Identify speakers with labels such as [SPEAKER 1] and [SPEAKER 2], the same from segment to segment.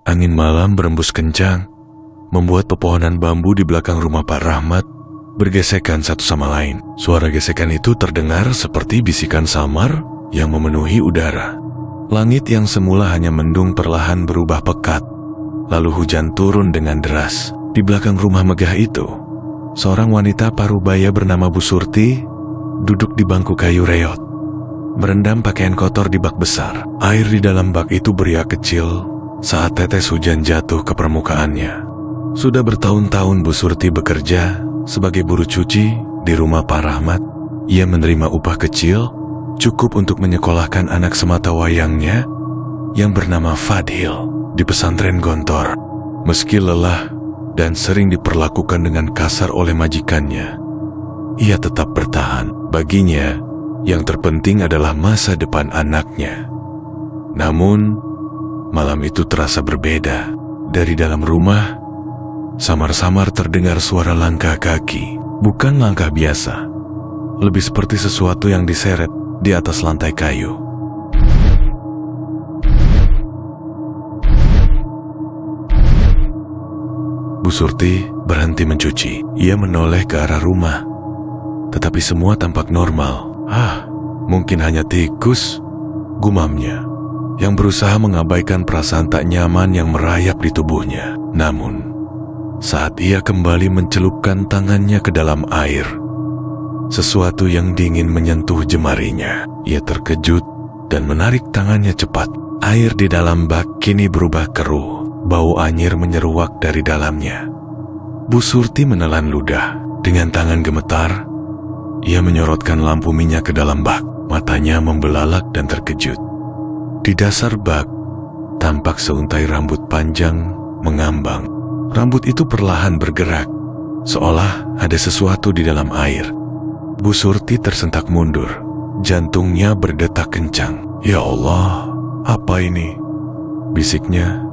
[SPEAKER 1] Angin malam berembus kencang, membuat pepohonan bambu di belakang rumah Pak Rahmat bergesekan satu sama lain. Suara gesekan itu terdengar seperti bisikan samar yang memenuhi udara. Langit yang semula hanya mendung perlahan berubah pekat, lalu hujan turun dengan deras. Di belakang rumah megah itu, seorang wanita parubaya bernama Bu Surti duduk di bangku kayu reot, merendam pakaian kotor di bak besar. Air di dalam bak itu beriak kecil saat tetes hujan jatuh ke permukaannya. Sudah bertahun-tahun Bu Surti bekerja sebagai buruh cuci di rumah Pak Rahmat. Ia menerima upah kecil, cukup untuk menyekolahkan anak sematawayangnya yang bernama Fadhil di pesantren Gontor. Meski lelah dan sering diperlakukan dengan kasar oleh majikannya, ia tetap bertahan. Baginya, yang terpenting adalah masa depan anaknya. Namun, malam itu terasa berbeda. Dari dalam rumah, samar-samar terdengar suara langkah kaki. Bukan langkah biasa, lebih seperti sesuatu yang diseret di atas lantai kayu. Bu Surti berhenti mencuci. Ia menoleh ke arah rumah, tetapi semua tampak normal. Mungkin hanya tikus, gumamnya, yang berusaha mengabaikan perasaan tak nyaman yang merayap di tubuhnya. Namun, saat ia kembali mencelupkan tangannya ke dalam air, sesuatu yang dingin menyentuh jemarinya. Ia terkejut dan menarik tangannya cepat. Air di dalam bak kini berubah keruh. Bau anyir menyeruak dari dalamnya. Bu Surti menelan ludah. Dengan tangan gemetar, ia menyorotkan lampu minyak ke dalam bak. Matanya membelalak dan terkejut. Di dasar bak, tampak seuntai rambut panjang mengambang. Rambut itu perlahan bergerak, seolah ada sesuatu di dalam air. Bu Surti tersentak mundur. Jantungnya berdetak kencang. "Ya Allah, apa ini?" bisiknya.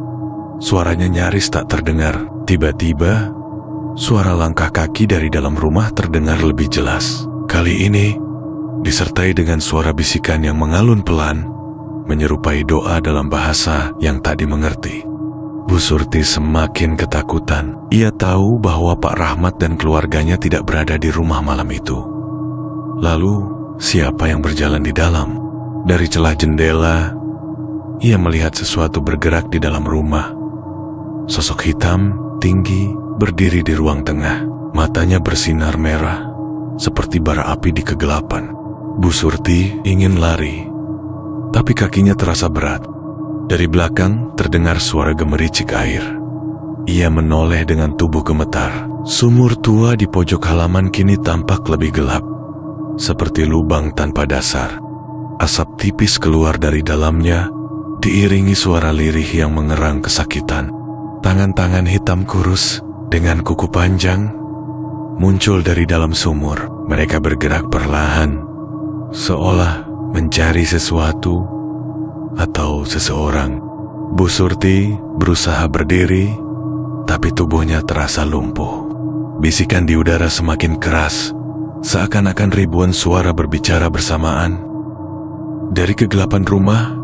[SPEAKER 1] Suaranya nyaris tak terdengar. Tiba-tiba, suara langkah kaki dari dalam rumah terdengar lebih jelas. Kali ini, disertai dengan suara bisikan yang mengalun pelan, menyerupai doa dalam bahasa yang tak dimengerti. Bu Surti semakin ketakutan. Ia tahu bahwa Pak Rahmat dan keluarganya tidak berada di rumah malam itu. Lalu, siapa yang berjalan di dalam? Dari celah jendela, ia melihat sesuatu bergerak di dalam rumah. Sosok hitam, tinggi, berdiri di ruang tengah. Matanya bersinar merah, seperti bara api di kegelapan. Bu Surti ingin lari, tapi kakinya terasa berat. Dari belakang terdengar suara gemericik air. Ia menoleh dengan tubuh gemetar. Sumur tua di pojok halaman kini tampak lebih gelap, seperti lubang tanpa dasar. Asap tipis keluar dari dalamnya, diiringi suara lirih yang mengerang kesakitan. Tangan-tangan hitam kurus dengan kuku panjang muncul dari dalam sumur. Mereka bergerak perlahan, seolah mencari sesuatu atau seseorang. Bu Surti berusaha berdiri, tapi tubuhnya terasa lumpuh. Bisikan di udara semakin keras, seakan-akan ribuan suara berbicara bersamaan. Dari kegelapan rumah,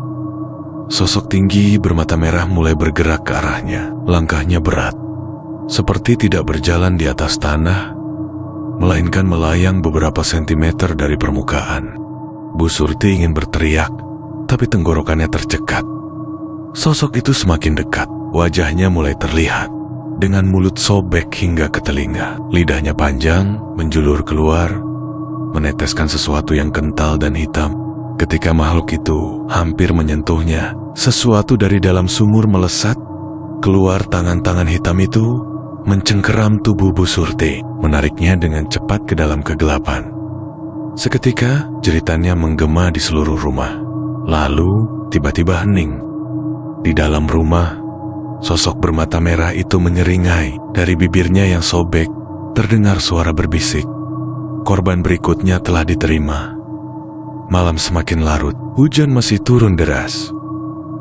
[SPEAKER 1] sosok tinggi bermata merah mulai bergerak ke arahnya. Langkahnya berat, seperti tidak berjalan di atas tanah, melainkan melayang beberapa sentimeter dari permukaan. Bu Surti ingin berteriak, tapi tenggorokannya tercekat. Sosok itu semakin dekat. Wajahnya mulai terlihat, dengan mulut sobek hingga ke telinga. Lidahnya panjang, menjulur keluar, meneteskan sesuatu yang kental dan hitam. Ketika makhluk itu hampir menyentuhnya, sesuatu dari dalam sumur melesat keluar. Tangan-tangan hitam itu mencengkeram tubuh Bu Surti, menariknya dengan cepat ke dalam kegelapan. Seketika, jeritannya menggema di seluruh rumah. Lalu, tiba-tiba hening. Di dalam rumah, sosok bermata merah itu menyeringai. Dari bibirnya yang sobek, terdengar suara berbisik. Korban berikutnya telah diterima. Malam semakin larut, hujan masih turun deras.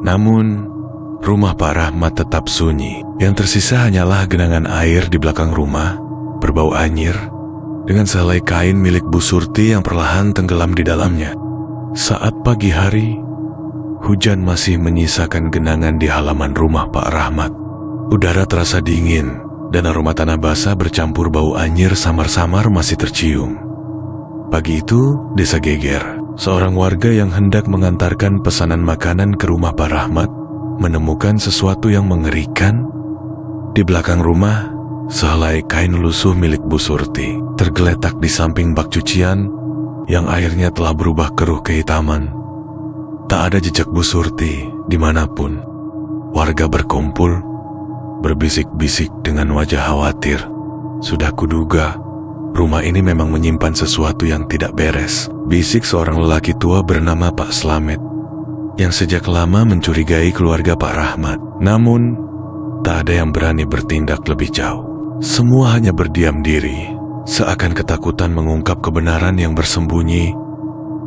[SPEAKER 1] Namun, rumah Pak Rahmat tetap sunyi. Yang tersisa hanyalah genangan air di belakang rumah, berbau anyir, dengan sehelai kain milik Bu Surti yang perlahan tenggelam di dalamnya. Saat pagi hari, hujan masih menyisakan genangan di halaman rumah Pak Rahmat. Udara terasa dingin dan aroma tanah basah bercampur bau anyir samar-samar masih tercium. Pagi itu, Desa Geger, seorang warga yang hendak mengantarkan pesanan makanan ke rumah Pak Rahmat, menemukan sesuatu yang mengerikan. Di belakang rumah, sehelai kain lusuh milik Bu Surti tergeletak di samping bak cucian yang airnya telah berubah keruh kehitaman. Tak ada jejak Bu Surti dimanapun. Warga berkumpul, berbisik-bisik dengan wajah khawatir. Sudah kuduga, rumah ini memang menyimpan sesuatu yang tidak beres, bisik seorang lelaki tua bernama Pak Slamet, yang sejak lama mencurigai keluarga Pak Rahmat. Namun, tak ada yang berani bertindak lebih jauh. Semua hanya berdiam diri, seakan ketakutan mengungkap kebenaran yang bersembunyi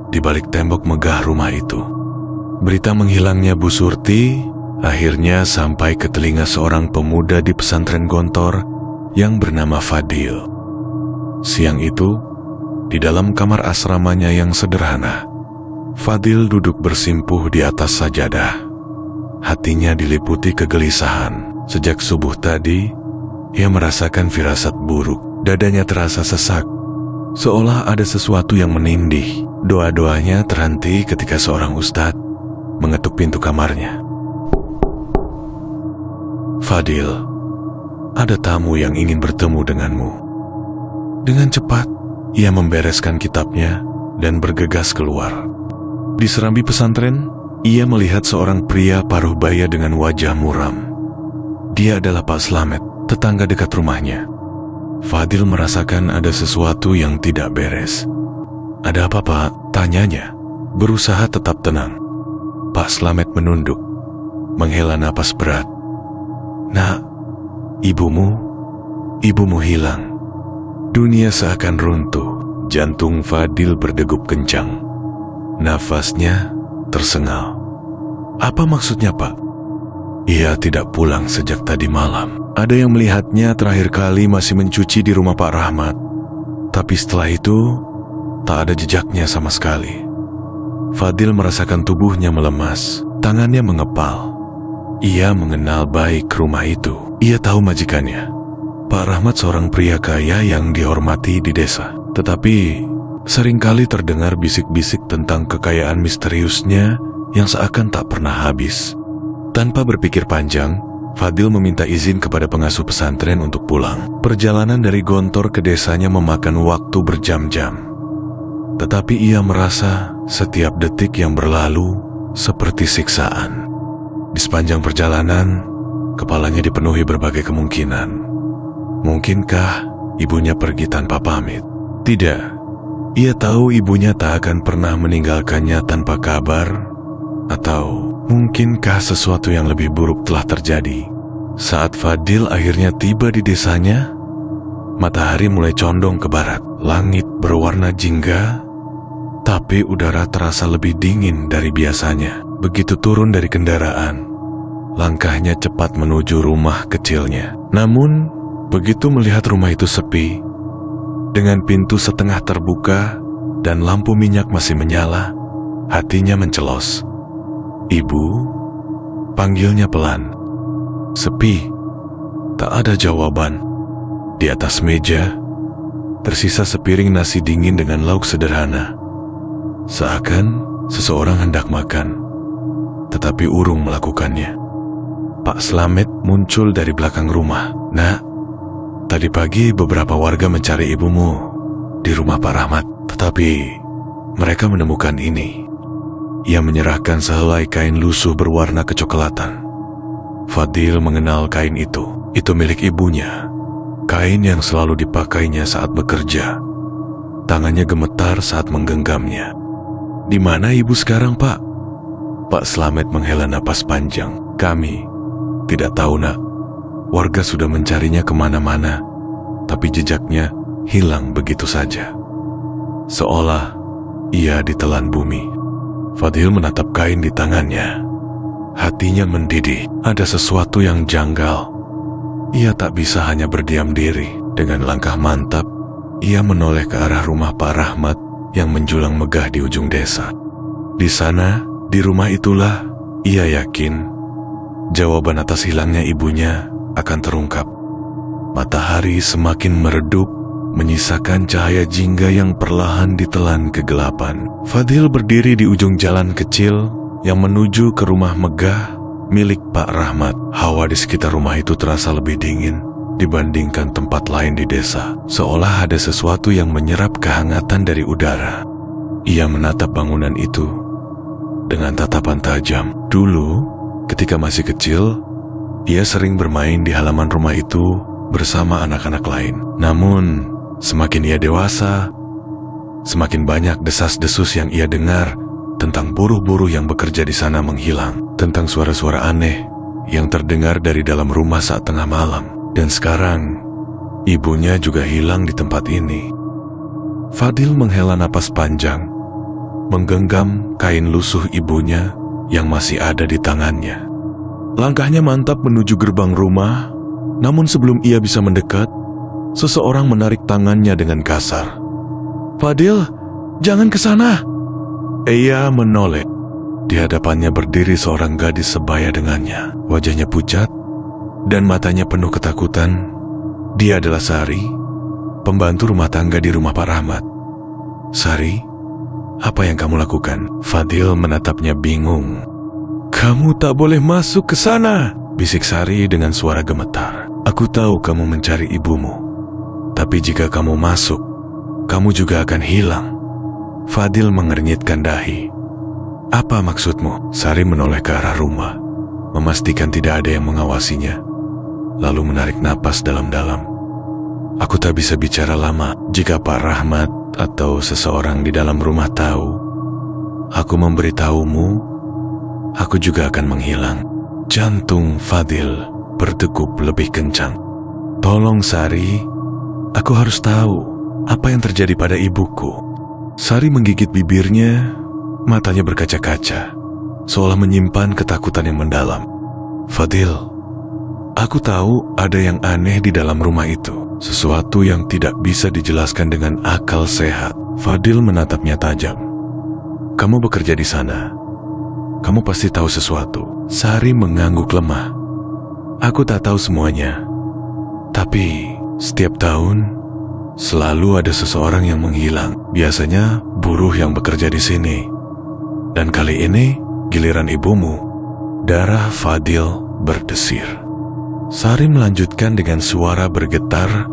[SPEAKER 1] di balik tembok megah rumah itu. Berita menghilangnya Bu Surti akhirnya sampai ke telinga seorang pemuda di pesantren Gontor yang bernama Fadil. Siang itu, di dalam kamar asramanya yang sederhana, Fadil duduk bersimpuh di atas sajadah. Hatinya diliputi kegelisahan. Sejak subuh tadi, ia merasakan firasat buruk. Dadanya terasa sesak, seolah ada sesuatu yang menindih. Doa-doanya terhenti ketika seorang ustadz mengetuk pintu kamarnya. "Fadil, ada tamu yang ingin bertemu denganmu." Dengan cepat, ia membereskan kitabnya dan bergegas keluar. Di serambi pesantren, ia melihat seorang pria paruh baya dengan wajah muram. Dia adalah Pak Slamet, tetangga dekat rumahnya. Fadil merasakan ada sesuatu yang tidak beres. "Ada apa, Pak?" tanyanya, berusaha tetap tenang. Pak Slamet menunduk, menghela napas berat. "Nak, ibumu hilang." Dunia seakan runtuh. Jantung Fadil berdegup kencang. Nafasnya tersengal. "Apa maksudnya, Pak?" "Ia tidak pulang sejak tadi malam. Ada yang melihatnya terakhir kali masih mencuci di rumah Pak Rahmat. Tapi setelah itu, tak ada jejaknya sama sekali." Fadil merasakan tubuhnya melemas, tangannya mengepal. Ia mengenal baik rumah itu. Ia tahu majikannya. Pak Rahmat seorang pria kaya yang dihormati di desa. Tetapi seringkali terdengar bisik-bisik tentang kekayaan misteriusnya yang seakan tak pernah habis. Tanpa berpikir panjang, Fadil meminta izin kepada pengasuh pesantren untuk pulang. Perjalanan dari Gontor ke desanya memakan waktu berjam-jam. Tetapi ia merasa setiap detik yang berlalu seperti siksaan. Di sepanjang perjalanan, kepalanya dipenuhi berbagai kemungkinan. Mungkinkah ibunya pergi tanpa pamit? Tidak. Ia tahu ibunya tak akan pernah meninggalkannya tanpa kabar. Atau mungkinkah sesuatu yang lebih buruk telah terjadi? Saat Fadil akhirnya tiba di desanya, matahari mulai condong ke barat. Langit berwarna jingga, tapi udara terasa lebih dingin dari biasanya. Begitu turun dari kendaraan, langkahnya cepat menuju rumah kecilnya. Namun, begitu melihat rumah itu sepi, dengan pintu setengah terbuka dan lampu minyak masih menyala, hatinya mencelos. "Ibu?" panggilnya pelan. Sepi, tak ada jawaban. Di atas meja, tersisa sepiring nasi dingin dengan lauk sederhana. Seakan seseorang hendak makan, tetapi urung melakukannya. Pak Slamet muncul dari belakang rumah. "Nak, tadi pagi beberapa warga mencari ibumu di rumah Pak Rahmat, tetapi mereka menemukan ini." Ia menyerahkan sehelai kain lusuh berwarna kecoklatan. Fadil mengenal kain itu. Itu milik ibunya. Kain yang selalu dipakainya saat bekerja. Tangannya gemetar saat menggenggamnya. "Di mana ibu sekarang, Pak?" Pak Slamet menghela napas panjang. "Kami tidak tahu, Nak. Warga sudah mencarinya kemana-mana, tapi jejaknya hilang begitu saja. Seolah ia ditelan bumi." Fadil menatap kain di tangannya. Hatinya mendidih. Ada sesuatu yang janggal. Ia tak bisa hanya berdiam diri. Dengan langkah mantap, ia menoleh ke arah rumah Pak Rahmat yang menjulang megah di ujung desa. Di sana, Di rumah itulah ia yakin jawaban atas hilangnya ibunya akan terungkap. Matahari semakin meredup, menyisakan cahaya jingga yang perlahan ditelan kegelapan. Fadil berdiri di ujung jalan kecil yang menuju ke rumah megah milik Pak Rahmat. Hawa di sekitar rumah itu terasa lebih dingin dibandingkan tempat lain di desa, seolah ada sesuatu yang menyerap kehangatan dari udara. Ia menatap bangunan itu dengan tatapan tajam. Dulu, ketika masih kecil, ia sering bermain di halaman rumah itu bersama anak-anak lain. Namun, semakin ia dewasa, semakin banyak desas-desus yang ia dengar tentang buruh-buruh yang bekerja di sana menghilang, tentang suara-suara aneh yang terdengar dari dalam rumah saat tengah malam. Dan sekarang, ibunya juga hilang di tempat ini. Fadil menghela napas panjang, menggenggam kain lusuh ibunya yang masih ada di tangannya. Langkahnya mantap menuju gerbang rumah, namun sebelum ia bisa mendekat, seseorang menarik tangannya dengan kasar. "Fadil, jangan ke sana!" Ia menoleh. Di hadapannya berdiri seorang gadis sebaya dengannya. Wajahnya pucat dan matanya penuh ketakutan. Dia adalah Sari, pembantu rumah tangga di rumah Pak Rahmat. "Sari, apa yang kamu lakukan?" Fadil menatapnya bingung. "Kamu tak boleh masuk ke sana," bisik Sari dengan suara gemetar. "Aku tahu kamu mencari ibumu, tapi jika kamu masuk, kamu juga akan hilang." Fadil mengernyitkan dahi. "Apa maksudmu?" Sari menoleh ke arah rumah, memastikan tidak ada yang mengawasinya, lalu menarik napas dalam-dalam. "Aku tak bisa bicara lama. Jika Pak Rahmat atau seseorang di dalam rumah tahu, aku memberitahumu, aku juga akan menghilang." Jantung Fadil berdegup lebih kencang. "Tolong Sari, aku harus tahu apa yang terjadi pada ibuku." Sari menggigit bibirnya, matanya berkaca-kaca, seolah menyimpan ketakutan yang mendalam. "Fadil, aku tahu ada yang aneh di dalam rumah itu. Sesuatu yang tidak bisa dijelaskan dengan akal sehat." Fadil menatapnya tajam. "Kamu bekerja di sana. Kamu pasti tahu sesuatu." Sari mengangguk lemah. "Aku tak tahu semuanya. Tapi setiap tahun selalu ada seseorang yang menghilang. Biasanya buruh yang bekerja di sini. Dan kali ini giliran ibumu." Darah Fadil berdesir. Sari melanjutkan dengan suara bergetar.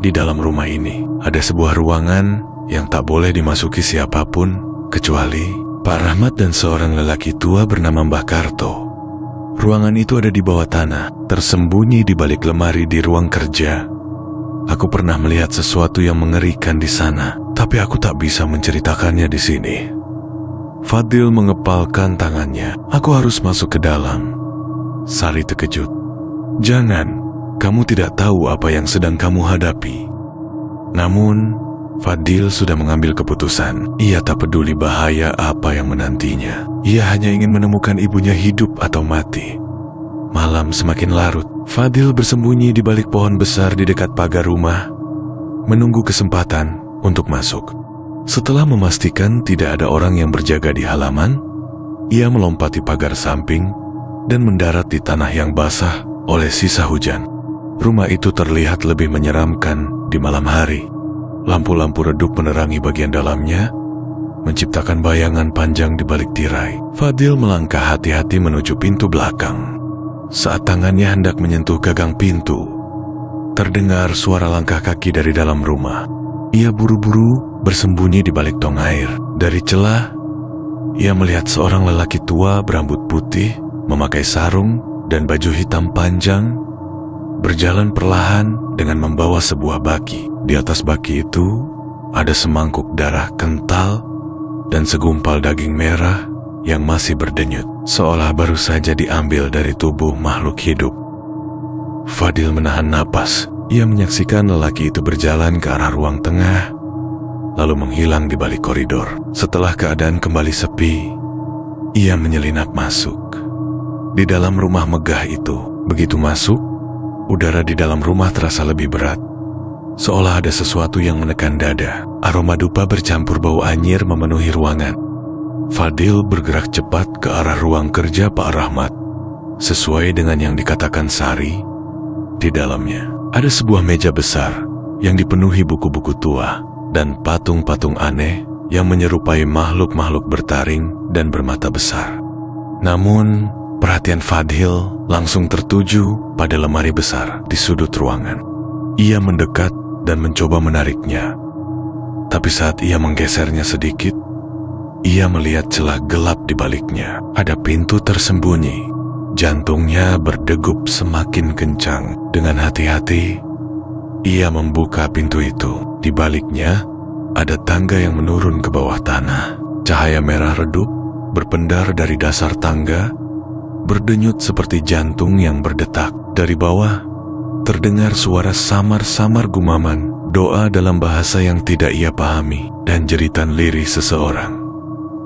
[SPEAKER 1] "Di dalam rumah ini ada sebuah ruangan yang tak boleh dimasuki siapapun kecuali Pak Rahmat dan seorang lelaki tua bernama Mbah Karto. Ruangan itu ada di bawah tanah, tersembunyi di balik lemari di ruang kerja. Aku pernah melihat sesuatu yang mengerikan di sana, tapi aku tak bisa menceritakannya di sini." Fadil mengepalkan tangannya. "Aku harus masuk ke dalam." Sari terkejut. "Jangan, kamu tidak tahu apa yang sedang kamu hadapi." Namun, Fadil sudah mengambil keputusan. Ia tak peduli bahaya apa yang menantinya. Ia hanya ingin menemukan ibunya hidup atau mati. Malam semakin larut. Fadil bersembunyi di balik pohon besar di dekat pagar rumah, menunggu kesempatan untuk masuk. Setelah memastikan tidak ada orang yang berjaga di halaman, ia melompati pagar samping dan mendarat di tanah yang basah oleh sisa hujan. Rumah itu terlihat lebih menyeramkan di malam hari. Lampu-lampu redup menerangi bagian dalamnya, menciptakan bayangan panjang di balik tirai. Fadil melangkah hati-hati menuju pintu belakang. Saat tangannya hendak menyentuh gagang pintu, terdengar suara langkah kaki dari dalam rumah. Ia buru-buru bersembunyi di balik tong air. Dari celah, ia melihat seorang lelaki tua berambut putih, memakai sarung dan baju hitam panjang, berjalan perlahan dengan membawa sebuah baki. Di atas baki itu ada semangkuk darah kental dan segumpal daging merah yang masih berdenyut, seolah baru saja diambil dari tubuh makhluk hidup. Fadil menahan napas. Ia menyaksikan lelaki itu berjalan ke arah ruang tengah, lalu menghilang di balik koridor. Setelah keadaan kembali sepi, ia menyelinap masuk. Di dalam rumah megah itu, begitu masuk, udara di dalam rumah terasa lebih berat, seolah ada sesuatu yang menekan dada. Aroma dupa bercampur bau anyir memenuhi ruangan. Fadil bergerak cepat ke arah ruang kerja Pak Rahmat. Sesuai dengan yang dikatakan Sari, di dalamnya ada sebuah meja besar yang dipenuhi buku-buku tua dan patung-patung aneh yang menyerupai makhluk-makhluk bertaring dan bermata besar. Namun, perhatian Fadil langsung tertuju pada lemari besar di sudut ruangan. Ia mendekat dan mencoba menariknya. Tapi saat ia menggesernya sedikit, ia melihat celah gelap di baliknya. Ada pintu tersembunyi. Jantungnya berdegup semakin kencang. Dengan hati-hati, ia membuka pintu itu. Di baliknya, ada tangga yang menurun ke bawah tanah. Cahaya merah redup berpendar dari dasar tangga, berdenyut seperti jantung yang berdetak. Dari bawah, terdengar suara samar-samar gumaman, doa dalam bahasa yang tidak ia pahami, dan jeritan lirih seseorang.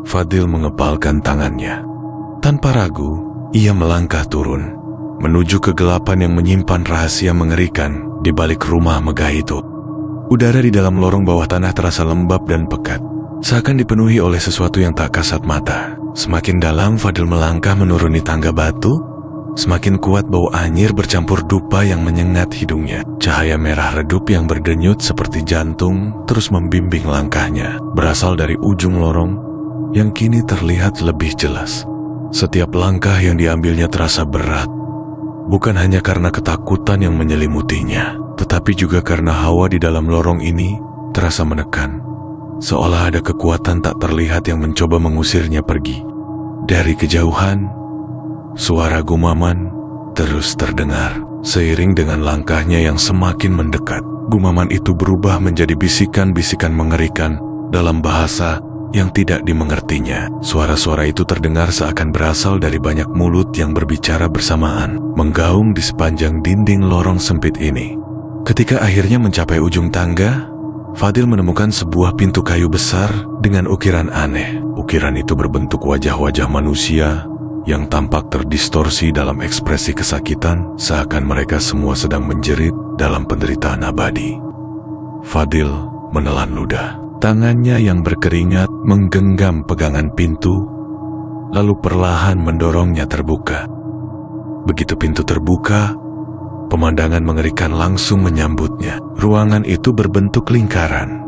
[SPEAKER 1] Fadil mengepalkan tangannya. Tanpa ragu, ia melangkah turun, menuju kegelapan yang menyimpan rahasia mengerikan di balik rumah megah itu. Udara di dalam lorong bawah tanah terasa lembab dan pekat, seakan dipenuhi oleh sesuatu yang tak kasat mata. Semakin dalam Fadil melangkah menuruni tangga batu, semakin kuat bau anyir bercampur dupa yang menyengat hidungnya. Cahaya merah redup yang berdenyut seperti jantung terus membimbing langkahnya, berasal dari ujung lorong yang kini terlihat lebih jelas. Setiap langkah yang diambilnya terasa berat, bukan hanya karena ketakutan yang menyelimutinya, tetapi juga karena hawa di dalam lorong ini terasa menekan, seolah ada kekuatan tak terlihat yang mencoba mengusirnya pergi. Dari kejauhan, suara gumaman terus terdengar. Seiring dengan langkahnya yang semakin mendekat, gumaman itu berubah menjadi bisikan-bisikan mengerikan dalam bahasa yang tidak dimengertinya. Suara-suara itu terdengar seakan berasal dari banyak mulut yang berbicara bersamaan, menggaung di sepanjang dinding lorong sempit ini. Ketika akhirnya mencapai ujung tangga, Fadil menemukan sebuah pintu kayu besar dengan ukiran aneh. Ukiran itu berbentuk wajah-wajah manusia yang tampak terdistorsi dalam ekspresi kesakitan, seakan mereka semua sedang menjerit dalam penderitaan abadi. Fadil menelan ludah. Tangannya yang berkeringat menggenggam pegangan pintu, lalu perlahan mendorongnya terbuka. Begitu pintu terbuka, pemandangan mengerikan langsung menyambutnya. Ruangan itu berbentuk lingkaran,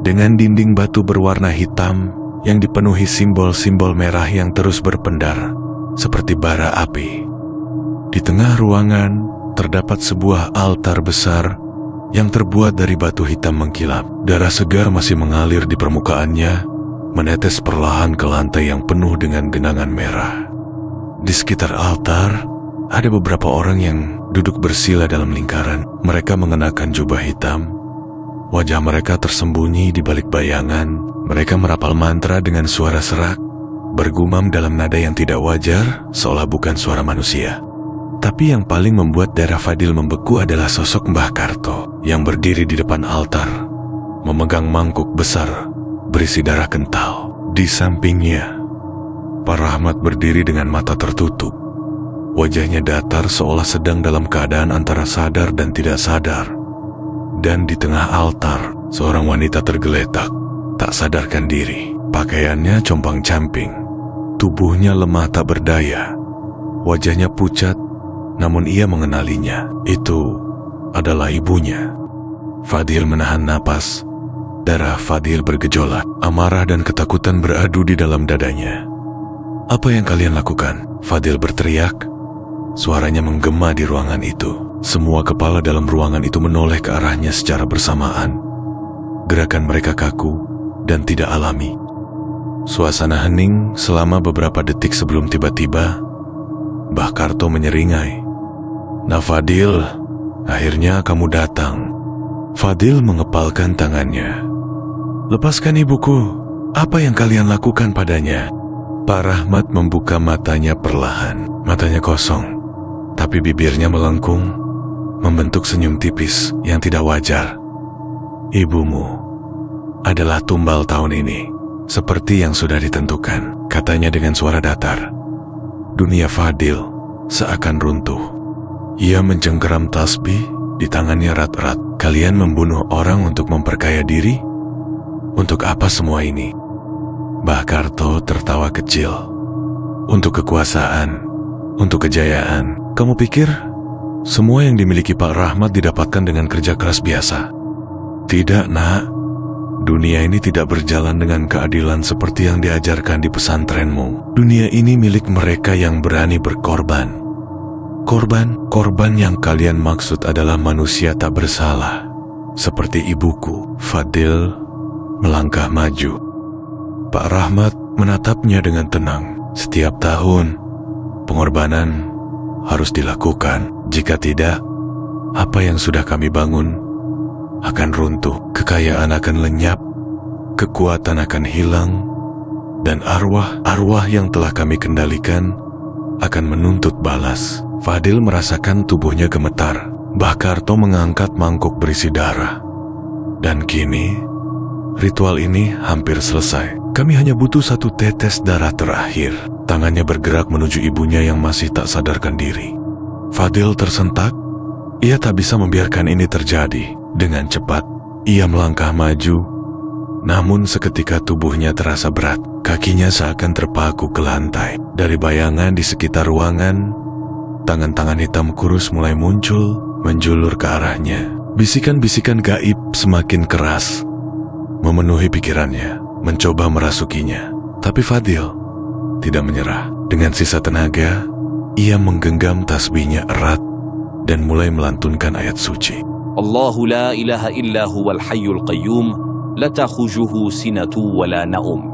[SPEAKER 1] dengan dinding batu berwarna hitam yang dipenuhi simbol-simbol merah yang terus berpendar, seperti bara api. Di tengah ruangan, terdapat sebuah altar besar yang terbuat dari batu hitam mengkilap. Darah segar masih mengalir di permukaannya, menetes perlahan ke lantai yang penuh dengan genangan merah. Di sekitar altar, ada beberapa orang yang duduk bersila dalam lingkaran. Mereka mengenakan jubah hitam. Wajah mereka tersembunyi di balik bayangan. Mereka merapal mantra dengan suara serak, bergumam dalam nada yang tidak wajar, seolah bukan suara manusia. Tapi yang paling membuat darah Fadil membeku adalah sosok Mbah Karto yang berdiri di depan altar, memegang mangkuk besar berisi darah kental. Di sampingnya, Pak Rahmat berdiri dengan mata tertutup. Wajahnya datar seolah sedang dalam keadaan antara sadar dan tidak sadar. Dan di tengah altar, seorang wanita tergeletak, tak sadarkan diri. Pakaiannya compang-camping, tubuhnya lemah tak berdaya. Wajahnya pucat, namun ia mengenalinya. Itu adalah ibunya. Fadil menahan napas. Darah Fadil bergejolak. Amarah dan ketakutan beradu di dalam dadanya. "Apa yang kalian lakukan?" Fadil berteriak. Suaranya menggema di ruangan itu. Semua kepala dalam ruangan itu menoleh ke arahnya secara bersamaan. Gerakan mereka kaku dan tidak alami. Suasana hening selama beberapa detik sebelum tiba-tiba Mbah Karto menyeringai, "Nah Fadil, akhirnya kamu datang." Fadil mengepalkan tangannya. "Lepaskan ibuku. Apa yang kalian lakukan padanya?" Pak Rahmat membuka matanya perlahan. Matanya kosong, tapi bibirnya melengkung, membentuk senyum tipis yang tidak wajar. "Ibumu adalah tumbal tahun ini, seperti yang sudah ditentukan," katanya dengan suara datar. Dunia Fadil seakan runtuh. Ia mencengkeram tasbih di tangannya erat-erat. "Kalian membunuh orang untuk memperkaya diri? Untuk apa semua ini?" Mbah Karto tertawa kecil. Untuk kekuasaan, untuk kejayaan, kamu pikir semua yang dimiliki Pak Rahmat didapatkan dengan kerja keras biasa? Tidak, Nak. Dunia ini tidak berjalan dengan keadilan seperti yang diajarkan di pesantrenmu. Dunia ini milik mereka yang berani berkorban. Korban yang kalian maksud adalah manusia tak bersalah. Seperti ibuku, Fadil melangkah maju. Pak Rahmat menatapnya dengan tenang. Setiap tahun, pengorbanan harus dilakukan. Jika tidak, apa yang sudah kami bangun akan runtuh. Kekayaan akan lenyap, kekuatan akan hilang, dan arwah yang telah kami kendalikan akan menuntut balas. Fadil merasakan tubuhnya gemetar. Mbah Karto mengangkat mangkuk berisi darah. Dan kini, ritual ini hampir selesai. Kami hanya butuh satu tetes darah terakhir. Tangannya bergerak menuju ibunya yang masih tak sadarkan diri. Fadil tersentak. Ia tak bisa membiarkan ini terjadi. Dengan cepat, ia melangkah maju. Namun seketika tubuhnya terasa berat. Kakinya seakan terpaku ke lantai. Dari bayangan di sekitar ruangan, tangan-tangan hitam kurus mulai muncul, menjulur ke arahnya. Bisikan-bisikan gaib semakin keras memenuhi pikirannya, mencoba merasukinya. Tapi Fadil tidak menyerah. Dengan sisa tenaga, ia menggenggam tasbihnya erat dan mulai melantunkan ayat suci.
[SPEAKER 2] Allahu la ilaha illa huwal hayyul qayyum, la takhujuhu sinatu wa la na'um,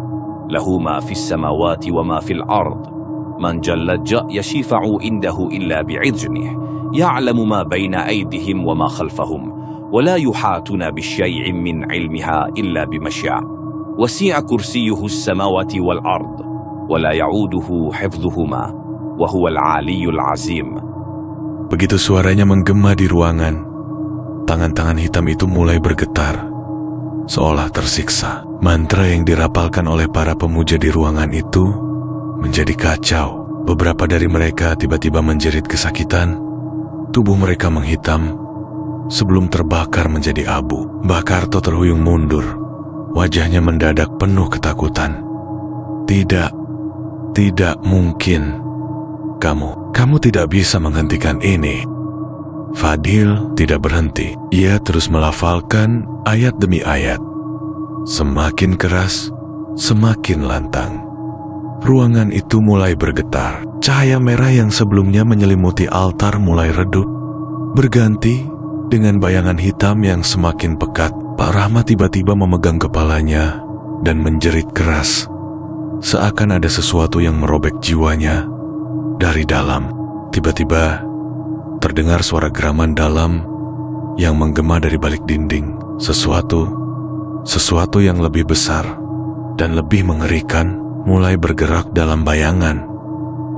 [SPEAKER 2] lahu ma fis samawati wa ma fil ard, man jallajja yashifa'u indahu illa bi'idhnih, ya'lamu ma baina aydihim wa ma khalfahum, wa la yuhatuna bisyai'in min ilmiha illa bimasya', wasi'a kursiyuhu as-samawati wal ard, wa la ya'uduhu hifdhuhuma, wa huwal 'aliyyul 'azim.
[SPEAKER 1] Begitu suaranya menggema di ruangan, tangan-tangan hitam itu mulai bergetar, seolah tersiksa. Mantra yang dirapalkan oleh para pemuja di ruangan itu menjadi kacau. Beberapa dari mereka tiba-tiba menjerit kesakitan. Tubuh mereka menghitam sebelum terbakar menjadi abu. Mbah Karto terhuyung mundur. Wajahnya mendadak penuh ketakutan. Tidak mungkin. Kamu tidak bisa menghentikan ini. Fadil tidak berhenti. Ia terus melafalkan ayat demi ayat. Semakin keras, semakin lantang. Ruangan itu mulai bergetar. Cahaya merah yang sebelumnya menyelimuti altar mulai redup, berganti dengan bayangan hitam yang semakin pekat. Pak Rahmat tiba-tiba memegang kepalanya dan menjerit keras, seakan ada sesuatu yang merobek jiwanya dari dalam. Tiba-tiba terdengar suara geraman dalam yang menggema dari balik dinding. Sesuatu yang lebih besar dan lebih mengerikan mulai bergerak dalam bayangan.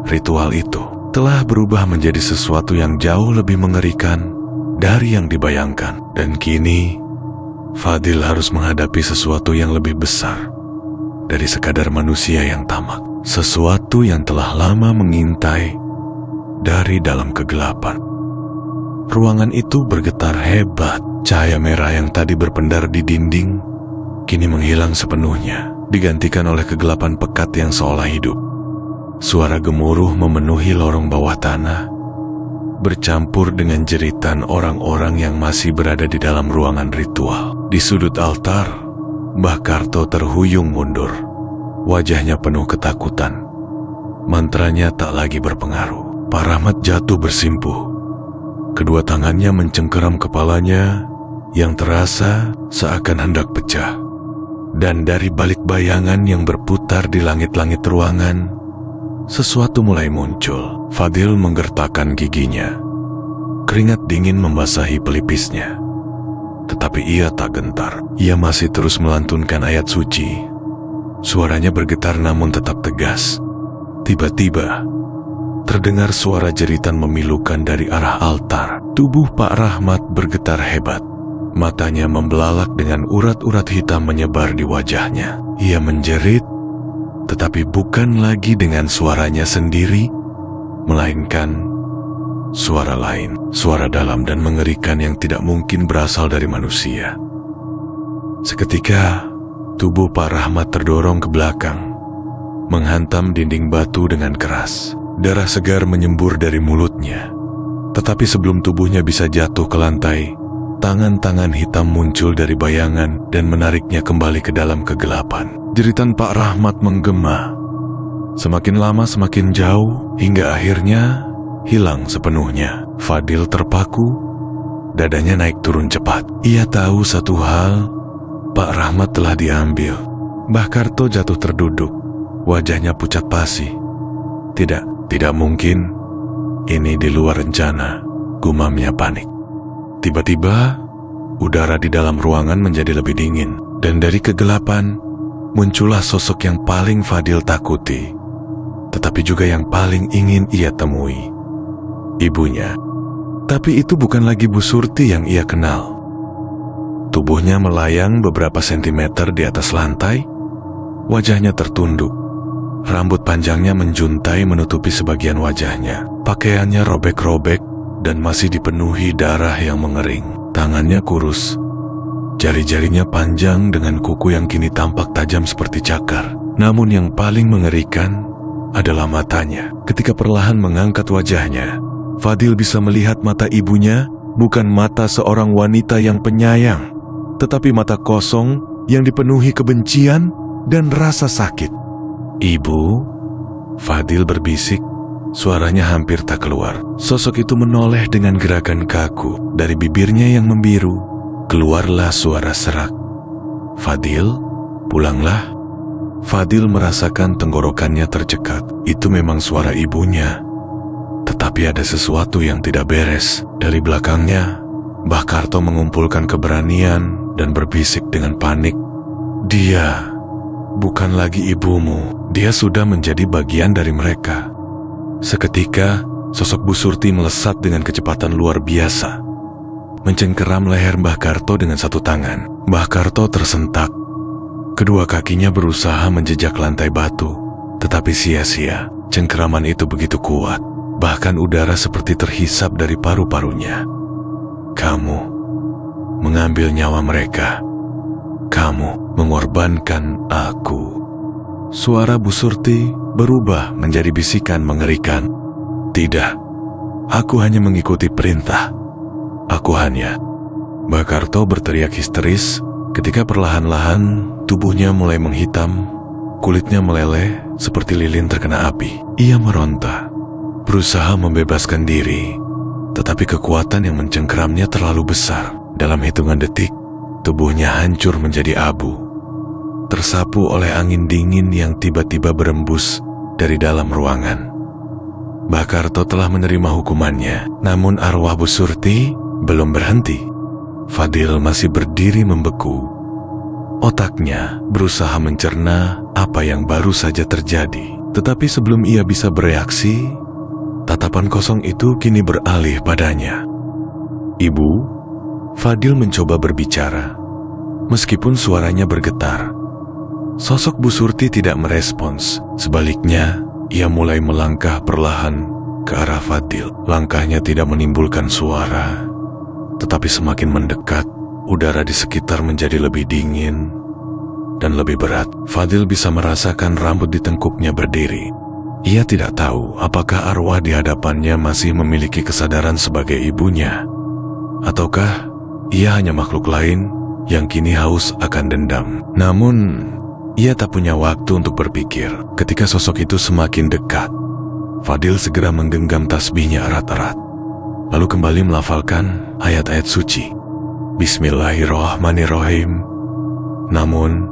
[SPEAKER 1] Ritual itu telah berubah menjadi sesuatu yang jauh lebih mengerikan dari yang dibayangkan. Dan kini Fadil harus menghadapi sesuatu yang lebih besar dari sekadar manusia yang tamak. Sesuatu yang telah lama mengintai dari dalam kegelapan. Ruangan itu bergetar hebat. Cahaya merah yang tadi berpendar di dinding kini menghilang sepenuhnya, digantikan oleh kegelapan pekat yang seolah hidup. Suara gemuruh memenuhi lorong bawah tanah, bercampur dengan jeritan orang-orang yang masih berada di dalam ruangan ritual. Di sudut altar, Mbah Karto terhuyung mundur. Wajahnya penuh ketakutan. Mantranya tak lagi berpengaruh. Pak Rahmat jatuh bersimpuh. Kedua tangannya mencengkeram kepalanya yang terasa seakan hendak pecah. Dan dari balik bayangan yang berputar di langit-langit ruangan, sesuatu mulai muncul. Fadil menggertakkan giginya. Keringat dingin membasahi pelipisnya. Tetapi ia tak gentar. Ia masih terus melantunkan ayat suci. Suaranya bergetar namun tetap tegas. Tiba-tiba terdengar suara jeritan memilukan dari arah altar. Tubuh Pak Rahmat bergetar hebat. Matanya membelalak dengan urat-urat hitam menyebar di wajahnya. Ia menjerit, tetapi bukan lagi dengan suaranya sendiri, melainkan suara lain, suara dalam dan mengerikan yang tidak mungkin berasal dari manusia. Seketika, Tubuh Pak Rahmat terdorong ke belakang, menghantam dinding batu dengan keras. Darah segar menyembur dari mulutnya. Tetapi sebelum tubuhnya bisa jatuh ke lantai, tangan-tangan hitam muncul dari bayangan dan menariknya kembali ke dalam kegelapan. Jeritan Pak Rahmat menggema. Semakin lama semakin jauh, hingga akhirnya hilang sepenuhnya. Fadil terpaku, dadanya naik turun cepat. Ia tahu satu hal, Pak Rahmat telah diambil. Mbah Karto jatuh terduduk, wajahnya pucat pasi. Tidak mungkin. Ini di luar rencana, gumamnya panik. Tiba-tiba, udara di dalam ruangan menjadi lebih dingin, dan dari kegelapan, muncullah sosok yang paling Fadil takuti, tetapi juga yang paling ingin ia temui. Ibunya. Tapi itu bukan lagi Bu Surti yang ia kenal. Tubuhnya melayang beberapa sentimeter di atas lantai, wajahnya tertunduk. Rambut panjangnya menjuntai menutupi sebagian wajahnya. Pakaiannya robek-robek dan masih dipenuhi darah yang mengering. Tangannya kurus. Jari-jarinya panjang dengan kuku yang kini tampak tajam seperti cakar. Namun yang paling mengerikan adalah matanya. Ketika perlahan mengangkat wajahnya, Fadil bisa melihat mata ibunya bukan mata seorang wanita yang penyayang, tetapi mata kosong yang dipenuhi kebencian dan rasa sakit. "Ibu," Fadil berbisik, suaranya hampir tak keluar. Sosok itu menoleh dengan gerakan kaku. Dari bibirnya yang membiru, keluarlah suara serak. "Fadil, pulanglah." Fadil merasakan tenggorokannya tercekat. Itu memang suara ibunya. Tetapi ada sesuatu yang tidak beres. Dari belakangnya, Mbah Karto mengumpulkan keberanian dan berbisik dengan panik, "Dia bukan lagi ibumu. Dia sudah menjadi bagian dari mereka." Seketika, sosok Bu Surti melesat dengan kecepatan luar biasa, mencengkeram leher Mbah Karto dengan satu tangan. Mbah Karto tersentak. Kedua kakinya berusaha menjejak lantai batu, tetapi sia-sia. Cengkeraman itu begitu kuat, bahkan udara seperti terhisap dari paru-parunya. "Kamu mengambil nyawa mereka. Kamu mengorbankan aku." Suara Bu Surti berubah menjadi bisikan mengerikan. "Tidak, aku hanya mengikuti perintah. Aku hanya..." Mbah Karto berteriak histeris ketika perlahan-lahan tubuhnya mulai menghitam, kulitnya meleleh seperti lilin terkena api. Ia meronta, berusaha membebaskan diri, tetapi kekuatan yang mencengkeramnya terlalu besar. Dalam hitungan detik, tubuhnya hancur menjadi abu, tersapu oleh angin dingin yang tiba-tiba berembus dari dalam ruangan. Mbah Karto telah menerima hukumannya, namun arwah Bu Surti belum berhenti. Fadil masih berdiri membeku. Otaknya berusaha mencerna apa yang baru saja terjadi. Tetapi sebelum ia bisa bereaksi, tatapan kosong itu kini beralih padanya. "Ibu," Fadil mencoba berbicara, meskipun suaranya bergetar. Sosok Bu Surti tidak merespons. Sebaliknya, ia mulai melangkah perlahan ke arah Fadil. Langkahnya tidak menimbulkan suara, tetapi semakin mendekat, udara di sekitar menjadi lebih dingin dan lebih berat. Fadil bisa merasakan rambut di tengkuknya berdiri. Ia tidak tahu apakah arwah di hadapannya masih memiliki kesadaran sebagai ibunya, ataukah ia hanya makhluk lain yang kini haus akan dendam. Namun, ia tak punya waktu untuk berpikir. Ketika sosok itu semakin dekat, Fadil segera menggenggam tasbihnya erat-erat, lalu kembali melafalkan ayat-ayat suci. Bismillahirrahmanirrahim. Namun,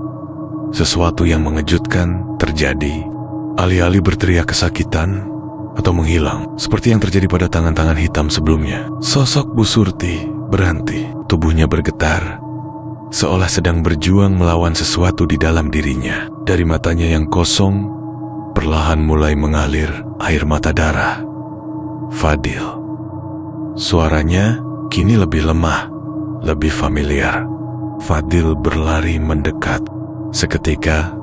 [SPEAKER 1] sesuatu yang mengejutkan terjadi. Alih-alih berteriak kesakitan atau menghilang, seperti yang terjadi pada tangan-tangan hitam sebelumnya, sosok Bu Surti berhenti. Tubuhnya bergetar, seolah sedang berjuang melawan sesuatu di dalam dirinya. Dari matanya yang kosong, perlahan mulai mengalir air mata darah. "Fadil." Suaranya kini lebih lemah, lebih familiar. Fadil berlari mendekat. Seketika,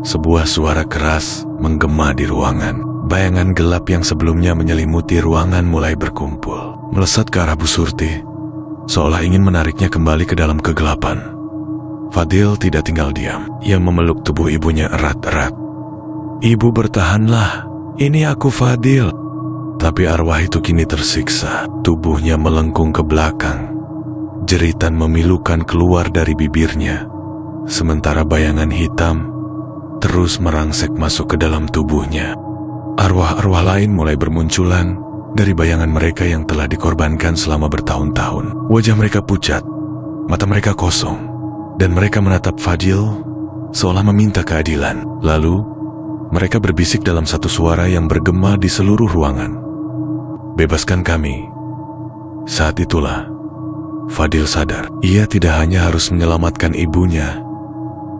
[SPEAKER 1] sebuah suara keras menggema di ruangan. Bayangan gelap yang sebelumnya menyelimuti ruangan mulai berkumpul, melesat ke arah Bu Surti, seolah ingin menariknya kembali ke dalam kegelapan. Fadil tidak tinggal diam. Ia memeluk tubuh ibunya erat-erat. "Ibu bertahanlah, ini aku Fadil." Tapi arwah itu kini tersiksa. Tubuhnya melengkung ke belakang. Jeritan memilukan keluar dari bibirnya. Sementara bayangan hitam terus merangsek masuk ke dalam tubuhnya. Arwah-arwah lain mulai bermunculan dari bayangan mereka yang telah dikorbankan selama bertahun-tahun. Wajah mereka pucat, mata mereka kosong, dan mereka menatap Fadil seolah meminta keadilan. Lalu, mereka berbisik dalam satu suara yang bergema di seluruh ruangan. "Bebaskan kami." Saat itulah, Fadil sadar, ia tidak hanya harus menyelamatkan ibunya,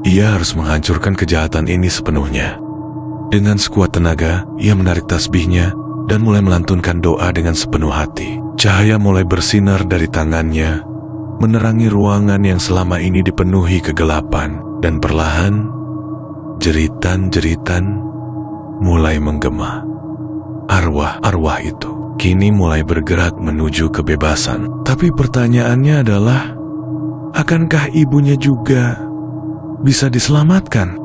[SPEAKER 1] ia harus menghancurkan kejahatan ini sepenuhnya. Dengan sekuat tenaga, ia menarik tasbihnya dan mulai melantunkan doa dengan sepenuh hati. Cahaya mulai bersinar dari tangannya, menerangi ruangan yang selama ini dipenuhi kegelapan, dan perlahan, jeritan-jeritan mulai menggema. Arwah-arwah itu kini mulai bergerak menuju kebebasan. Tapi pertanyaannya adalah, akankah ibunya juga bisa diselamatkan?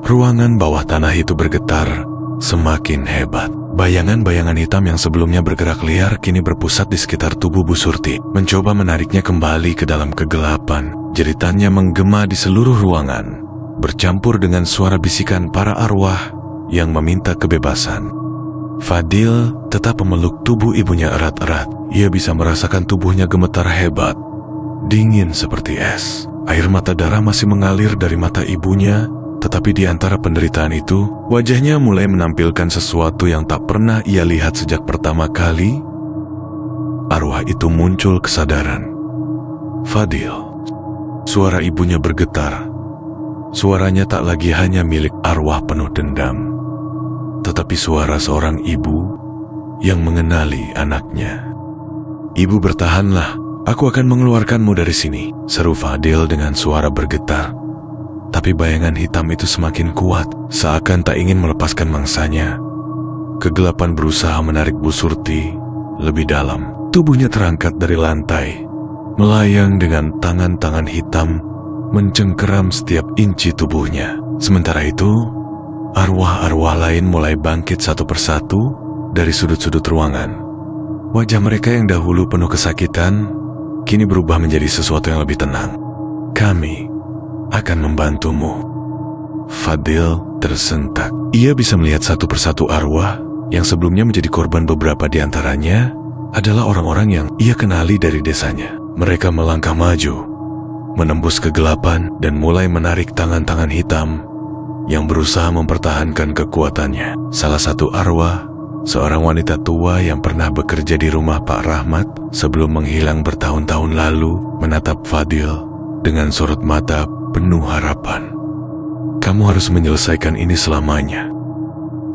[SPEAKER 1] Ruangan bawah tanah itu bergetar semakin hebat. Bayangan-bayangan hitam yang sebelumnya bergerak liar kini berpusat di sekitar tubuh Bu Surti, mencoba menariknya kembali ke dalam kegelapan. Jeritannya menggema di seluruh ruangan, bercampur dengan suara bisikan para arwah yang meminta kebebasan. Fadil tetap memeluk tubuh ibunya erat-erat. Ia bisa merasakan tubuhnya gemetar hebat, dingin seperti es. Air mata darah masih mengalir dari mata ibunya. Tetapi di antara penderitaan itu, wajahnya mulai menampilkan sesuatu yang tak pernah ia lihat sejak pertama kali arwah itu muncul kesadaran. "Fadil." Suara ibunya bergetar. Suaranya tak lagi hanya milik arwah penuh dendam, tetapi suara seorang ibu yang mengenali anaknya. "Ibu bertahanlah, aku akan mengeluarkanmu dari sini," seru Fadil dengan suara bergetar. Tapi bayangan hitam itu semakin kuat, seakan tak ingin melepaskan mangsanya. Kegelapan berusaha menarik Bu Surti lebih dalam. Tubuhnya terangkat dari lantai, melayang dengan tangan-tangan hitam, mencengkeram setiap inci tubuhnya. Sementara itu, arwah-arwah lain mulai bangkit satu persatu dari sudut-sudut ruangan. Wajah mereka yang dahulu penuh kesakitan, kini berubah menjadi sesuatu yang lebih tenang. "Kami akan membantumu." Fadil tersentak. Ia bisa melihat satu persatu arwah yang sebelumnya menjadi korban. Beberapa di antaranya adalah orang-orang yang ia kenali dari desanya. Mereka melangkah maju, menembus kegelapan dan mulai menarik tangan-tangan hitam yang berusaha mempertahankan kekuatannya. Salah satu arwah, seorang wanita tua yang pernah bekerja di rumah Pak Rahmat sebelum menghilang bertahun-tahun lalu, menatap Fadil dengan sorot mata penuh harapan. "Kamu harus menyelesaikan ini selamanya."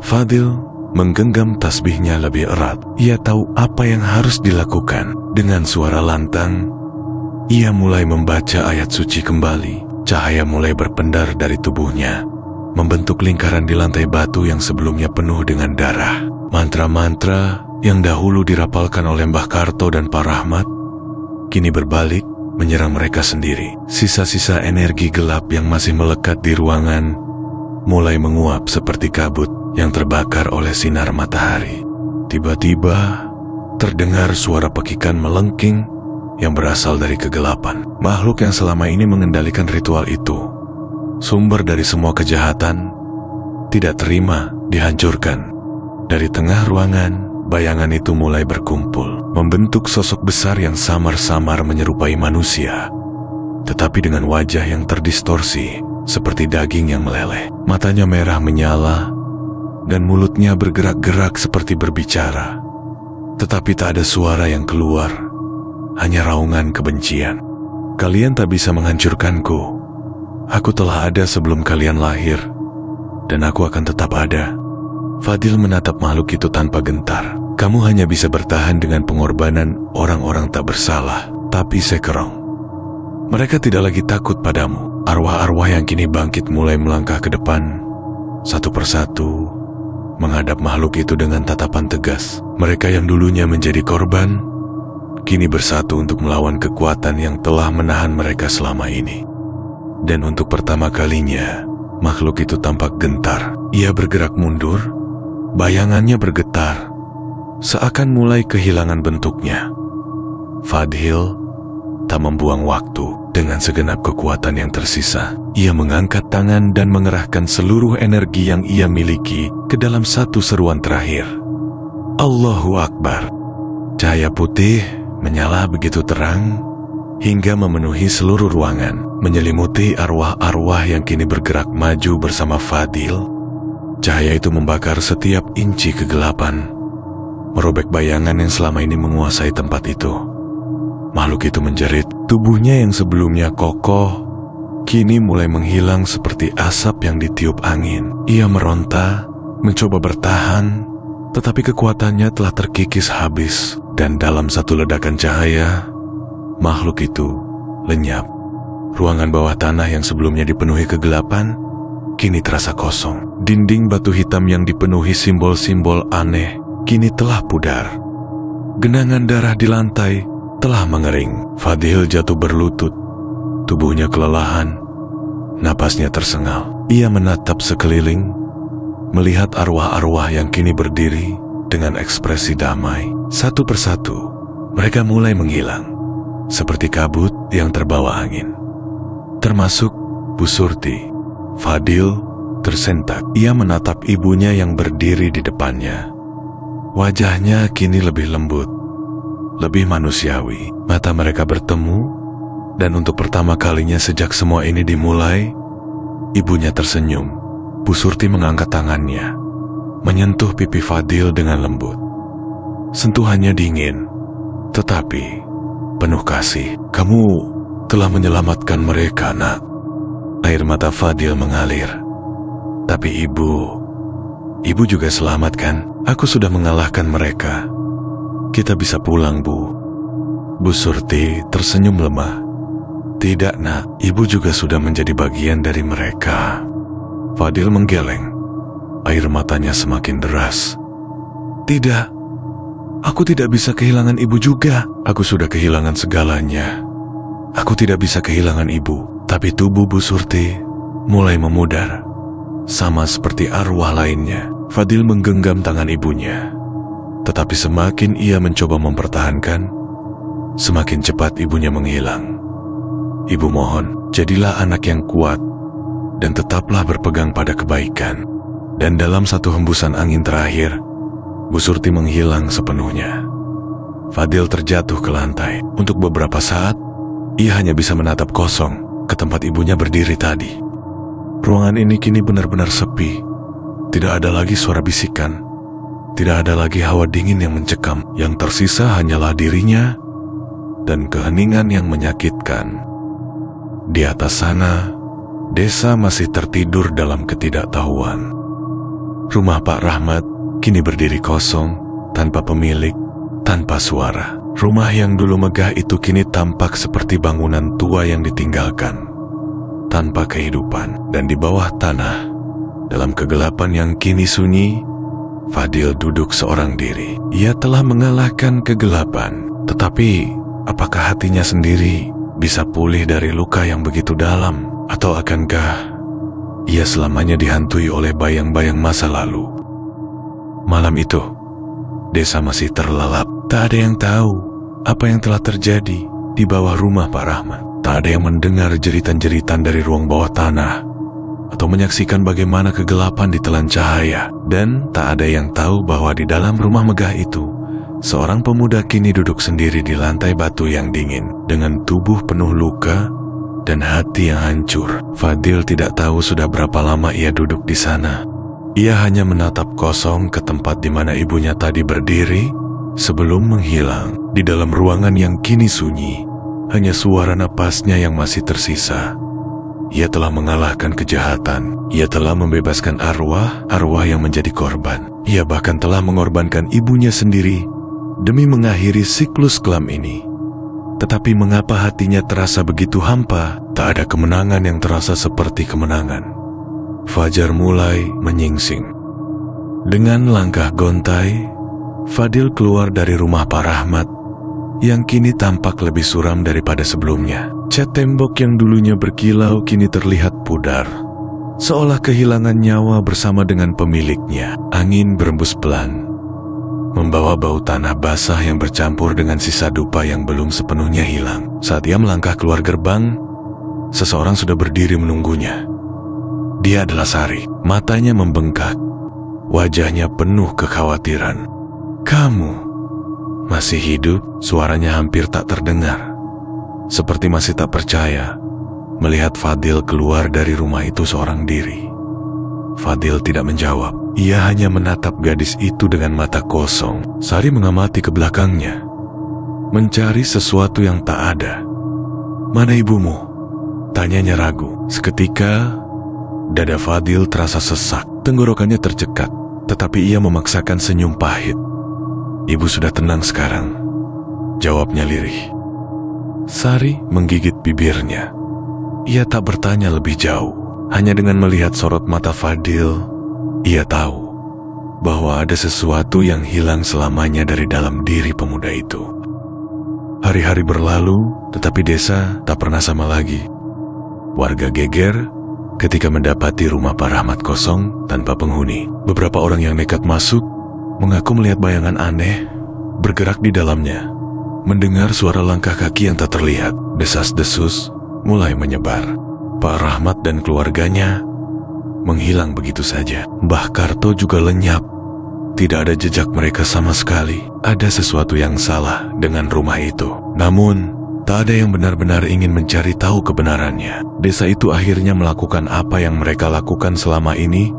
[SPEAKER 1] Fadil menggenggam tasbihnya lebih erat. Ia tahu apa yang harus dilakukan. Dengan suara lantang, ia mulai membaca ayat suci kembali. Cahaya mulai berpendar dari tubuhnya, membentuk lingkaran di lantai batu yang sebelumnya penuh dengan darah. Mantra-mantra yang dahulu dirapalkan oleh Mbah Karto dan Pak Rahmat kini berbalik menyerang mereka sendiri. Sisa-sisa energi gelap yang masih melekat di ruangan mulai menguap seperti kabut yang terbakar oleh sinar matahari. Tiba-tiba terdengar suara pekikan melengking yang berasal dari kegelapan. Makhluk yang selama ini mengendalikan ritual itu, sumber dari semua kejahatan, tidak terima dihancurkan. Dari tengah ruangan, bayangan itu mulai berkumpul, membentuk sosok besar yang samar-samar menyerupai manusia, tetapi dengan wajah yang terdistorsi seperti daging yang meleleh. Matanya merah menyala dan mulutnya bergerak-gerak seperti berbicara, tetapi tak ada suara yang keluar, hanya raungan kebencian. "Kalian tak bisa menghancurkanku. Aku telah ada sebelum kalian lahir, dan aku akan tetap ada." Fadil menatap makhluk itu tanpa gentar. "Kamu hanya bisa bertahan dengan pengorbanan orang-orang tak bersalah." Tapi Sekerong, mereka tidak lagi takut padamu. Arwah-arwah yang kini bangkit mulai melangkah ke depan, satu persatu, menghadap makhluk itu dengan tatapan tegas. Mereka yang dulunya menjadi korban, kini bersatu untuk melawan kekuatan yang telah menahan mereka selama ini. Dan untuk pertama kalinya, makhluk itu tampak gentar. Ia bergerak mundur, bayangannya bergetar, seakan mulai kehilangan bentuknya. Fadil tak membuang waktu. Dengan segenap kekuatan yang tersisa, ia mengangkat tangan dan mengerahkan seluruh energi yang ia miliki ke dalam satu seruan terakhir. Allahu Akbar. Cahaya putih menyala begitu terang hingga memenuhi seluruh ruangan, menyelimuti arwah-arwah yang kini bergerak maju bersama Fadil. Cahaya itu membakar setiap inci kegelapan, merobek bayangan yang selama ini menguasai tempat itu. Makhluk itu menjerit, tubuhnya yang sebelumnya kokoh, kini mulai menghilang seperti asap yang ditiup angin. Ia meronta, mencoba bertahan, tetapi kekuatannya telah terkikis habis. Dan dalam satu ledakan cahaya, makhluk itu lenyap. Ruangan bawah tanah yang sebelumnya dipenuhi kegelapan, kini terasa kosong. Dinding batu hitam yang dipenuhi simbol-simbol aneh, kini telah pudar. Genangan darah di lantai telah mengering. Fadil jatuh berlutut, tubuhnya kelelahan, napasnya tersengal. Ia menatap sekeliling, melihat arwah-arwah yang kini berdiri dengan ekspresi damai. Satu persatu, mereka mulai menghilang, seperti kabut yang terbawa angin. Termasuk Bu Surti. Fadil tersentak. Ia menatap ibunya yang berdiri di depannya. Wajahnya kini lebih lembut, lebih manusiawi. Mata mereka bertemu, dan untuk pertama kalinya sejak semua ini dimulai, ibunya tersenyum. Bu Surti mengangkat tangannya, menyentuh pipi Fadil dengan lembut. Sentuhannya dingin, tetapi penuh kasih. Kamu telah menyelamatkan mereka, nak. Air mata Fadil mengalir. Tapi ibu juga selamat kan? Aku sudah mengalahkan mereka. Kita bisa pulang, Bu. Bu Surti tersenyum lemah. Tidak, nak. Ibu juga sudah menjadi bagian dari mereka. Fadil menggeleng. Air matanya semakin deras. Tidak. Aku tidak bisa kehilangan ibu juga. Aku sudah kehilangan segalanya. Aku tidak bisa kehilangan ibu. Tapi tubuh Bu Surti mulai memudar, sama seperti arwah lainnya. Fadil menggenggam tangan ibunya. Tetapi semakin ia mencoba mempertahankan, semakin cepat ibunya menghilang. Ibu mohon, jadilah anak yang kuat dan tetaplah berpegang pada kebaikan. Dan dalam satu hembusan angin terakhir, Bu Surti menghilang sepenuhnya. Fadil terjatuh ke lantai. Untuk beberapa saat, ia hanya bisa menatap kosong ke tempat ibunya berdiri tadi. Ruangan ini kini benar-benar sepi. Tidak ada lagi suara bisikan. Tidak ada lagi hawa dingin yang mencekam. Yang tersisa hanyalah dirinya dan keheningan yang menyakitkan. Di atas sana, desa masih tertidur dalam ketidaktahuan. Rumah Pak Rahmat kini berdiri kosong, tanpa pemilik, tanpa suara. Rumah yang dulu megah itu kini tampak seperti bangunan tua yang ditinggalkan, tanpa kehidupan. Dan di bawah tanah, dalam kegelapan yang kini sunyi, Fadil duduk seorang diri. Ia telah mengalahkan kegelapan, tetapi apakah hatinya sendiri bisa pulih dari luka yang begitu dalam? Atau akankah ia selamanya dihantui oleh bayang-bayang masa lalu? Malam itu, desa masih terlelap. Tak ada yang tahu apa yang telah terjadi di bawah rumah Pak Rahmat. Tak ada yang mendengar jeritan-jeritan dari ruang bawah tanah, atau menyaksikan bagaimana kegelapan ditelan cahaya. Dan tak ada yang tahu bahwa di dalam rumah megah itu, seorang pemuda kini duduk sendiri di lantai batu yang dingin, dengan tubuh penuh luka dan hati yang hancur. Fadil tidak tahu sudah berapa lama ia duduk di sana. Ia hanya menatap kosong ke tempat di mana ibunya tadi berdiri sebelum menghilang. Di dalam ruangan yang kini sunyi, hanya suara napasnya yang masih tersisa. Ia telah mengalahkan kejahatan. Ia telah membebaskan arwah yang menjadi korban. Ia bahkan telah mengorbankan ibunya sendiri demi mengakhiri siklus kelam ini. Tetapi mengapa hatinya terasa begitu hampa? Tak ada kemenangan yang terasa seperti kemenangan. Fajar mulai menyingsing. Dengan langkah gontai, Fadil keluar dari rumah Pak Rahmat yang kini tampak lebih suram daripada sebelumnya. Cat tembok yang dulunya berkilau kini terlihat pudar, seolah kehilangan nyawa bersama dengan pemiliknya. Angin berembus pelan, membawa bau tanah basah yang bercampur dengan sisa dupa yang belum sepenuhnya hilang. Saat ia melangkah keluar gerbang, seseorang sudah berdiri menunggunya. Dia adalah Sari. Matanya membengkak, wajahnya penuh kekhawatiran. "Kamu masih hidup?" Suaranya hampir tak terdengar, seperti masih tak percaya melihat Fadil keluar dari rumah itu seorang diri. Fadil tidak menjawab. Ia hanya menatap gadis itu dengan mata kosong. Sari mengamati ke belakangnya, mencari sesuatu yang tak ada. "Mana ibumu?" tanyanya ragu. Seketika, dada Fadil terasa sesak. Tenggorokannya tercekat, tetapi ia memaksakan senyum pahit. "Ibu sudah tenang sekarang," jawabnya lirih. Sari menggigit bibirnya. Ia tak bertanya lebih jauh. Hanya dengan melihat sorot mata Fadil, ia tahu bahwa ada sesuatu yang hilang selamanya dari dalam diri pemuda itu. Hari-hari berlalu, tetapi desa tak pernah sama lagi. Warga geger ketika mendapati rumah Pak Rahmat kosong tanpa penghuni. Beberapa orang yang nekat masuk mengaku melihat bayangan aneh bergerak di dalamnya. Mendengar suara langkah kaki yang tak terlihat, desas-desus mulai menyebar. Pak Rahmat dan keluarganya menghilang begitu saja. Mbah Karto juga lenyap. Tidak ada jejak mereka sama sekali. Ada sesuatu yang salah dengan rumah itu. Namun, tak ada yang benar-benar ingin mencari tahu kebenarannya. Desa itu akhirnya melakukan apa yang mereka lakukan selama ini.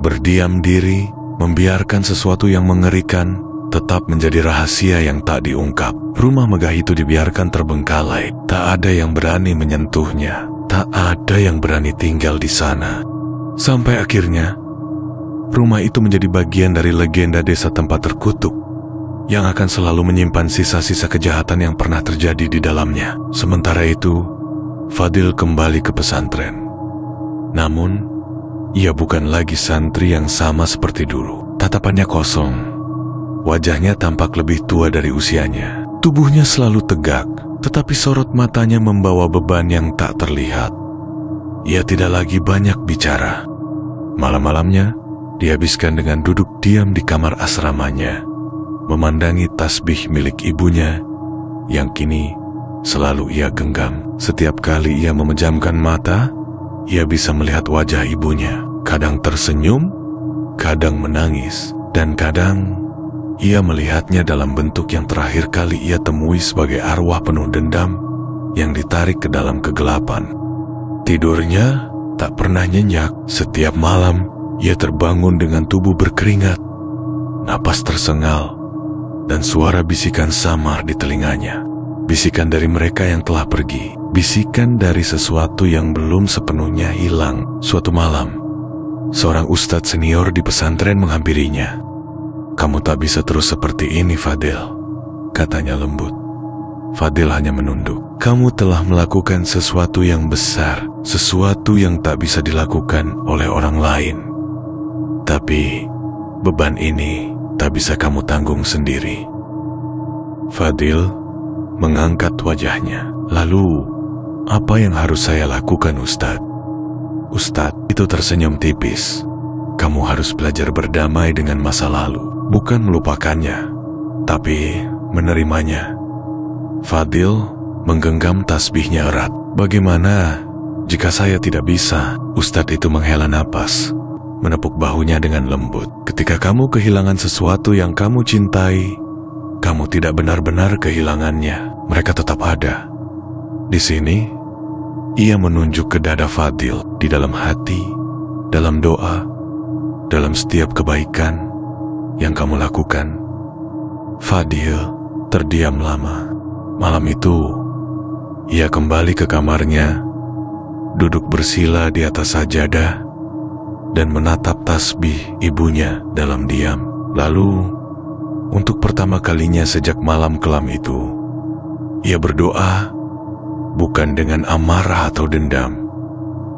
[SPEAKER 1] Berdiam diri, membiarkan sesuatu yang mengerikan tetap menjadi rahasia yang tak diungkap. Rumah megah itu dibiarkan terbengkalai. Tak ada yang berani menyentuhnya. Tak ada yang berani tinggal di sana. Sampai akhirnya, rumah itu menjadi bagian dari legenda desa tempat terkutuk yang akan selalu menyimpan sisa-sisa kejahatan yang pernah terjadi di dalamnya. Sementara itu, Fadil kembali ke pesantren. Namun, ia bukan lagi santri yang sama seperti dulu. Tatapannya kosong. Wajahnya tampak lebih tua dari usianya. Tubuhnya selalu tegak, tetapi sorot matanya membawa beban yang tak terlihat. Ia tidak lagi banyak bicara. Malam-malamnya, dihabiskan dengan duduk diam di kamar asramanya, memandangi tasbih milik ibunya yang kini selalu ia genggam. Setiap kali ia memejamkan mata, ia bisa melihat wajah ibunya. Kadang tersenyum, kadang menangis, dan kadang ia melihatnya dalam bentuk yang terakhir kali ia temui sebagai arwah penuh dendam yang ditarik ke dalam kegelapan. Tidurnya tak pernah nyenyak. Setiap malam, ia terbangun dengan tubuh berkeringat, napas tersengal, dan suara bisikan samar di telinganya. Bisikan dari mereka yang telah pergi. Bisikan dari sesuatu yang belum sepenuhnya hilang. Suatu malam, seorang ustadz senior di pesantren menghampirinya. "Kamu tak bisa terus seperti ini, Fadil," katanya lembut. Fadil hanya menunduk. "Kamu telah melakukan sesuatu yang besar, sesuatu yang tak bisa dilakukan oleh orang lain. Tapi beban ini tak bisa kamu tanggung sendiri." Fadil mengangkat wajahnya. "Lalu, apa yang harus saya lakukan, Ustadz?" Ustadz itu tersenyum tipis. "Kamu harus belajar berdamai dengan masa lalu. Bukan melupakannya, tapi menerimanya." Fadil menggenggam tasbihnya erat. "Bagaimana jika saya tidak bisa?" Ustadz itu menghela napas, menepuk bahunya dengan lembut. "Ketika kamu kehilangan sesuatu yang kamu cintai, kamu tidak benar-benar kehilangannya. Mereka tetap ada." Di sini, ia menunjuk ke dada Fadil. "Di dalam hati, dalam doa, dalam setiap kebaikan yang kamu lakukan." Fadil terdiam lama. Malam itu, ia kembali ke kamarnya, duduk bersila di atas sajadah, dan menatap tasbih ibunya dalam diam. Lalu, untuk pertama kalinya sejak malam kelam itu, ia berdoa bukan dengan amarah atau dendam,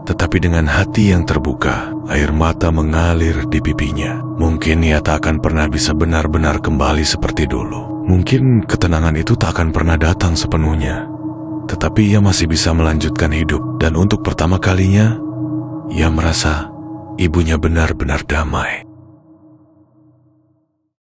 [SPEAKER 1] tetapi dengan hati yang terbuka. Air mata mengalir di pipinya. Mungkin ia tak akan pernah bisa benar-benar kembali seperti dulu. Mungkin ketenangan itu tak akan pernah datang sepenuhnya, tetapi ia masih bisa melanjutkan hidup. Dan untuk pertama kalinya, ia merasa ibunya benar-benar damai.